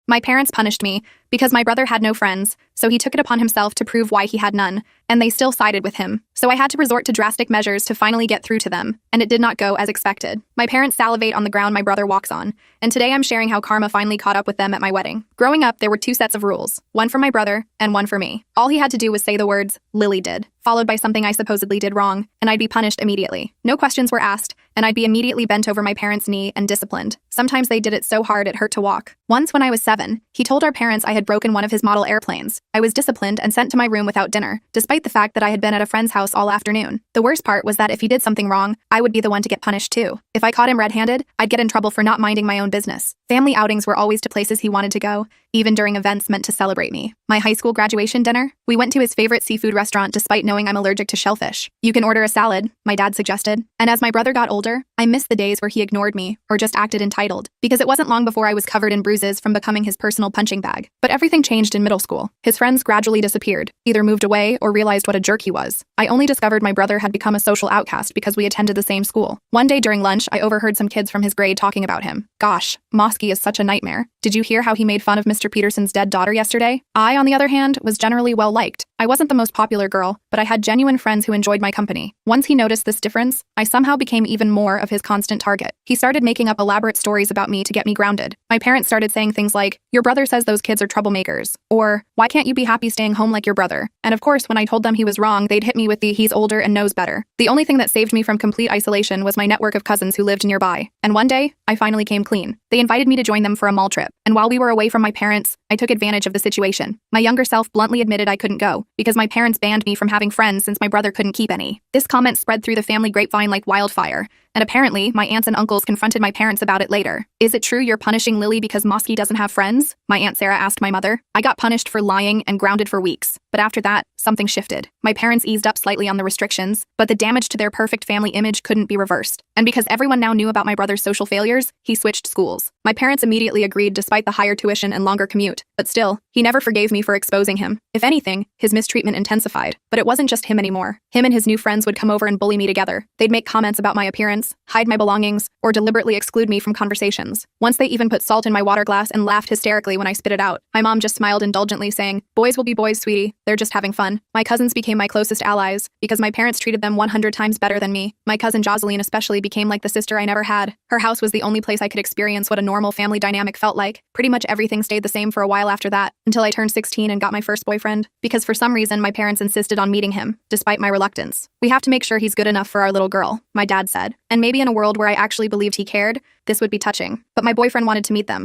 My parents punished me because my brother had no friends, so he took it upon himself to prove why he had none, and they still sided with him. So I had to resort to drastic measures to finally get through to them, and it did not go as expected. My parents salivate on the ground my brother walks on, and today I'm sharing how karma finally caught up with them at my wedding. Growing up, there were two sets of rules, one for my brother and one for me. All he had to do was say the words, "Lily did," followed by something I supposedly did wrong, and I'd be punished immediately. No questions were asked, and I'd be immediately bent over my parents' knee and disciplined. Sometimes they did it so hard it hurt to walk. Once when I was 7, he told our parents I had broken one of his model airplanes. I was disciplined and sent to my room without dinner, despite the fact that I had been at a friend's house all afternoon. The worst part was that if he did something wrong, I would be the one to get punished too. If I caught him red-handed, I'd get in trouble for not minding my own business. Family outings were always to places he wanted to go, even during events meant to celebrate me. My high school graduation dinner, we went to his favorite seafood restaurant despite knowing I'm allergic to shellfish. "You can order a salad," my dad suggested. And as my brother got older, I missed the days where he ignored me or just acted entitled, because it wasn't long before I was covered in bruises from becoming his personal punching bag. But everything changed in middle school. His friends gradually disappeared, either moved away or realized what a jerk he was. I only discovered my brother had become a social outcast because we attended the same school. One day during lunch, I overheard some kids from his grade talking about him. "Gosh, Mosky is such a nightmare. Did you hear how he made fun of Mr. Peterson's dead daughter yesterday?" I, on the other hand, was generally well liked. I wasn't the most popular girl, but I had genuine friends who enjoyed my company. Once he noticed this difference, I somehow became even more of his constant target. He started making up elaborate stories about me to get me grounded. My parents started saying things like, "Your brother says those kids are troublemakers," or "Why can't you be happy staying home like your brother?" And of course, when I told them he was wrong, they'd hit me with the "he's older and knows better." The only thing that saved me from complete isolation was my network of cousins who lived nearby. And one day, I finally came clean. They invited me to join them for a mall trip, and while we were away from my parents, I took advantage of the situation. My younger self bluntly admitted I couldn't go, because my parents banned me from having friends since my brother couldn't keep any. This comment spread through the family grapevine like wildfire, and apparently, my aunts and uncles confronted my parents about it later. "Is it true you're punishing Lily because Mosky doesn't have friends?" my Aunt Sarah asked my mother. I got punished for lying and grounded for weeks, but after that, something shifted. My parents eased up slightly on the restrictions, but the damage to their perfect family image couldn't be reversed. And because everyone now knew about my brother's social failures, he switched schools. My parents immediately agreed despite the higher tuition and longer commute, but still, he never forgave me for exposing him. If anything, his mistreatment intensified. But it wasn't just him anymore. Him and his new friends would come over and bully me together. They'd make comments about my appearance, hide my belongings, or deliberately exclude me from conversations. Once they even put salt in my water glass and laughed hysterically when I spit it out. My mom just smiled indulgently, saying, "Boys will be boys, sweetie. They're just having fun." My cousins became my closest allies, because my parents treated them 100 times better than me. My cousin Jocelyn especially became like the sister I never had. Her house was the only place I could experience what a normal family dynamic felt like. Pretty much everything stayed the same for a while after that, until I turned 16 and got my first boyfriend, because for some reason my parents insisted on meeting him, despite my reluctance. "We have to make sure he's good enough for our little girl," my dad said. And maybe in a world where I actually believed he cared, this would be touching. But my boyfriend wanted to meet them.